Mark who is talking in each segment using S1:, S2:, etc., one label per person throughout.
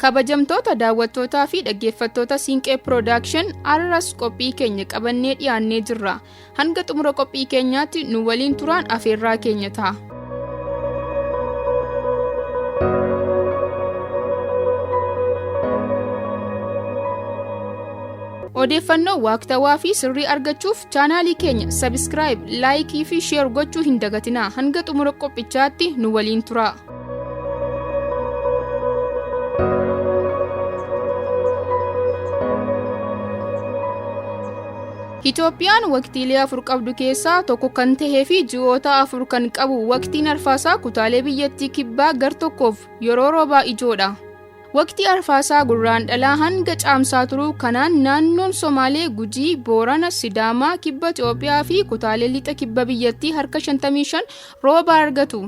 S1: Kabajamtoota daawwattootaa fi dhaggeeffattoota Siinqee Production arras qophii keenya qabannee dhiyaannee jirra. Hanga xumura qophii keenyaatti nu waliin turaan afeerraa keenya ta'a. Odeeffannoo waqtawaa fi sirrii argachuuf chaanaalii keenya subscribe, like fi share gochuu hin dagatinaa. Hanga xumura qophichaatti nu waliin turaa. Itoophiyaan waqtiilee 4 qabdu keessaa tokko kan tahee fi ji'oota 4 kan qabu waqtiin arfaasaa kutaalee biyyattii kibbaa gar tokkoof yeroo roobaa ijoodha. Waqtii arfaasaa gurraandhalaa hanga caamsaa turuu kanaan naannoon Soomaalee, Gujii, Boorana, Sidaamaa, kibba Itoophiyaa fi kutaalee lixa kibba biyyattii harka 55 rooba argatu.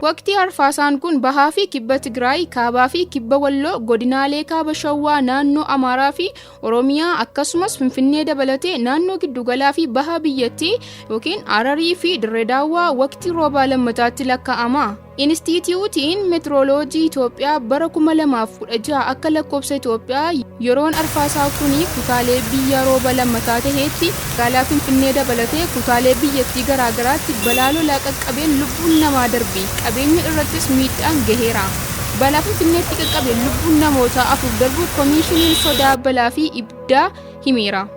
S1: Waqtii arfaasaan kun bahaa fi kibba Tigraay, kaabaa fi kibba Walloo, godinaalee kaaba Shawwaa, naannoo Amaaraa fi Oromiyaa akkasumas Finfinnee dabalatee naannoo giddugalaa fi bahaa biyyattii yookiin Hararii fi Dirree Daawwaa waqtii roobaa lammataatti lakkaa'ama. Inistituutiin Meetirooloojii Itoophiyaa bara 2016 akka lakkoofsa Itoophiyaa yeroon arfaasaa kuni kutaalee biyya rooba lammataa taheetti magaalaa Finfinnee dabalatee kutaalee biyyattii garaagaraatti balaa lolaa qaqqabeen lubbuun namaa darbe. Qabeenya irrattis miidhaan gaheera. Balaa Finfinneetti qaqqabeen lubbuun namoota 4 darbuu Koomishiniin Sodaa Balaa fi Ibiddaa himeera.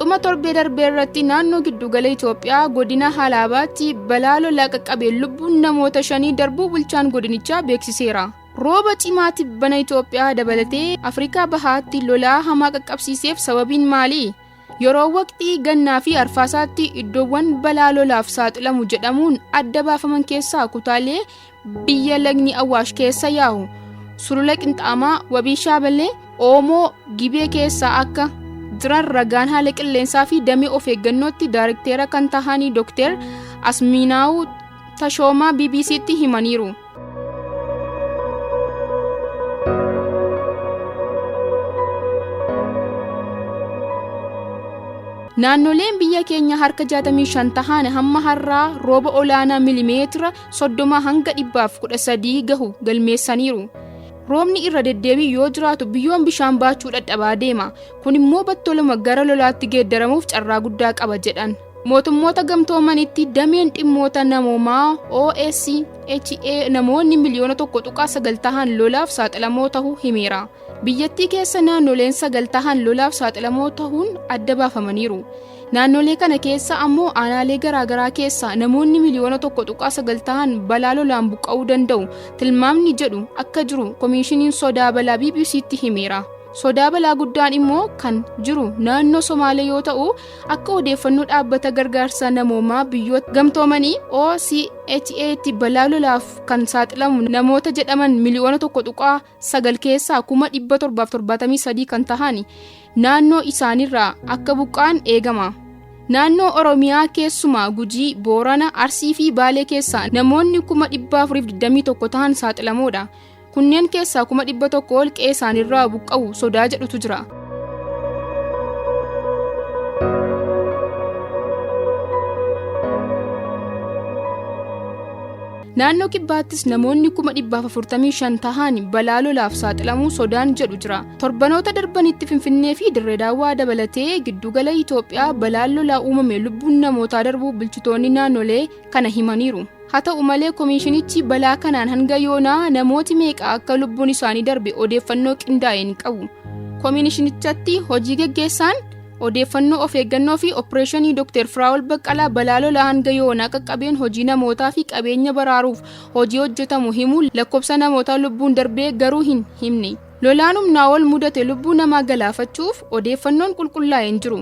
S1: Dhuma torbee darbee irratti naannoo giddugala Itoophiyaa godina Halaabaatti balaa lolaa qaqqabeen lubbuun namoota 5 darbuu bulchaan godinichaa beeksiseera. Rooba cimaa tibbana Itoophiyaa dabalatee Afrikaa bahaatti lolaa hamaa qaqqabsiiseef sababiin maali? Yeroo waqtii gannaa fi arfaasaatti iddoowwan balaa lolaaf saaxilamu jedhamuun adda baafaman keessaa kutaalee biyya lagni Awash keessa yaa'u Sulula Qinxaamaa, Wabii Shaaballee, Oomoo, Gibee keessaa akka jiran ragaan haala qilleensaa fi damee of eeggannootti daarekteera kan tahanii Dr. Asmiinaa'uu Tashoomaa BBC'tti himaniiru. Naannoleen biyya keenya harka 65 tahan hamma har'aa rooba olaanaa milimeetira 30 hanga 113 gahu galmeessaniiru. Roobni irra deddeebii yoo jiraatu biyyoon bishaan baachuu dadhabaa deema. Kun immoo battoluma gara lolaatti geeddaramuuf carraa guddaa qaba jedhan. Mootummoota gamtoomanitti dameen dhimmoota namoomaa OCHA namoonni miiliyoona 1.9 tahan lolaaf saaxilamoo tahuu himeera. Biyyattii keessa naannoleen 9 tahan lolaaf saaxilamoo tahuun adda baafamaniiru. Naannolee kana keessa ammoo aanaalee garaagaraa keessa namoonni miiliyoona 1.9 tahan balaa lolaan buqqa'uu danda'u tilmaamni jedhu akka jiru Koomishiniin Sodaa Balaa BBC'tti himeera. Sodaa balaa guddaan immoo kan jiru naannoo Soomaalee yoo ta'u akka odeeffannoo dhaabbata gargaarsa namoomaa biyyoota gamtoomanii OCHA'tti balaa lolaaf kan saaxilamu namoota jedhaman miiliyoona 1.9 keessaa 773 kan tahan naannoo isaanirraa akka buqqa'an eegama. Naannoo Oromiyaa keessumaa Gujii, Boorana, Arsii fi Baalee keessaa namoonni 421 tahan saaxilamoodha. Kunneen keessaa 100 ol qe'ee isaanirraa buqqa'u sodaa jedhutu jira. Naannoo kibbaattis namoonni 445 tahan balaa lolaaf saaxilamuu sodaan jedhu jira. Torbanoota darbanitti Finfinnee fi Dirree Daawwaa dabalatee giddugala Itoophiyaa balaan lolaa uumame lubbuun namootaa darbuu bulchitoonni naannolee kana himaniiru. Haa ta'u malee koomishinichi balaa kanaan hanga yoonaa namooti meeqa akka lubbuun isaanii darbe odeeffannoo qindaa'e hin qabu. Koomishinichatti hojii geggeessaan odeeffannoo of eeggannoo fi opereeshinii Dr. Firaa'ol Baqqalaa balaa lolaa hanga yoonaa qaqqabeen hojii namootaa fi qabeenya baraaruuf hojii hojjetamu himuu lakkoofsa namootaa lubbuun darbee garuu hin himne. Lolaan humnaa ol mudate lubbuu namaa galaafachuuf odeeffannoon qulqullaa'e hin jiru.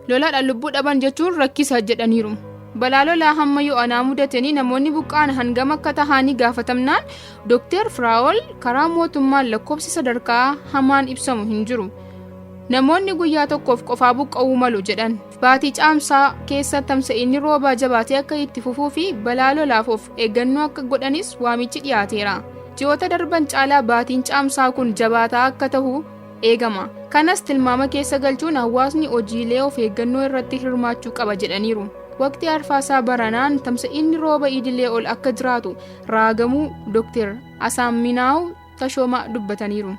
S1: Lolaadhaan lubbuu dhaban jechuun rakkisa jedhaniiru. Balaa lolaa hamma yoonaa mudatanii namoonni buqqa'an hangam akka tahanii gaafatamnaan Dr. Firaa'ol karaa mootummaan lakkoofsi sadarkaa hamaan ibsamu hin jiru. Namoonni guyyaa tokkoof qofaa buqqa'uu malu jedhan. Baatii caamsaa keessa tamsa'inni roobaa jabaatee akka itti fufuu fi balaa lolaaf of eeggannoo akka godhanis waamichi dhiyaateera. Ji'oota darban caalaa baatiin caamsaa kun jabaataa akka ta'u eegama. Kanas tilmaama keessa galchuun hawaasni hojiilee of eeggannoo irratti hirmaachuu qaba jedhaniiru. waqtii arfaasaa baranaan tamsa'inni rooba idilee ol akka jiraatu raagamuu Dr. Asaaminaw Tashoomaa dubbataniiru.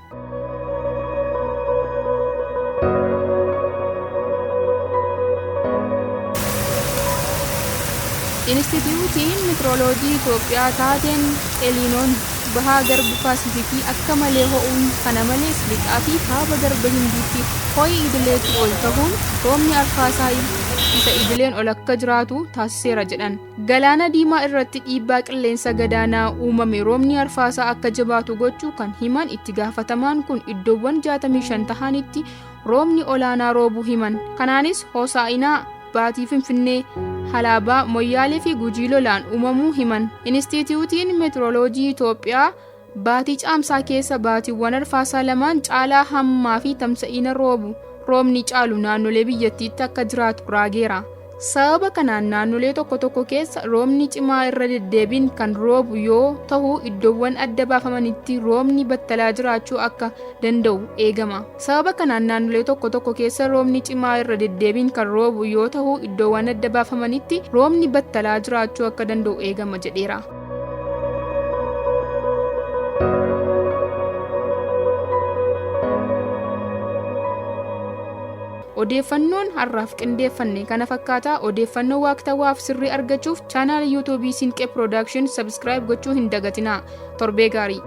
S1: Instituutiin Meteoroloojii Itoophiyaa taateen Eliinoon bahaa garba Paasifikii akka malee ho'uun kana malees lixaa fi kaaba garba Hindiitti ho'i idileetti ol ta'uun roobni arfaasaa isa idileen ol akka jiraatu taasiseera jedhan. Galaana Diimaa irratti dhiibbaa qilleensa gadaanaa uumame roobni arfaasaa akka jabaatu gochuu kan himan itti gaafatamaan kun iddoowwan 65 tahanitti roobni olaanaa roobuu himan. Kanaanis Hoosaa'inaa, Baatii Finfinnee, Halaabaa, Moyyaalee fi Gujii lolaan uumamuu himan. Instituutiin Meteoroloojii Itoophiyaa baatii caamsaa keessa baatiiwwan arfaasaa lamaan caalaa hammaa fi tamsa'ina roobni caalu naannolee biyyattiitti akka jiraatu raageera. Sababa kanaan naannolee tokko tokko keessa roobni cimaa irra deddeebiin kan roobu yoo ta'u iddoowwan adda baafamanitti roobni battalaa jiraachuu akka danda'u eegama. Sababa kanaan naannolee tokko tokko keessa roobni cimaa irra deddeebiin kan roobu yoo ta'u iddoowwan adda baafamanitti roobni battalaa jiraachuu akka danda'u eegama jedheera. Odeeffannoon har'aaf qindeeffanne kana fakkaata. Odeeffannoo waqtawaaf sirrii argachuuf chaanaala YouTube Sinqee Production subscribe gochuu hin dagatinaa. Torbee gaarii.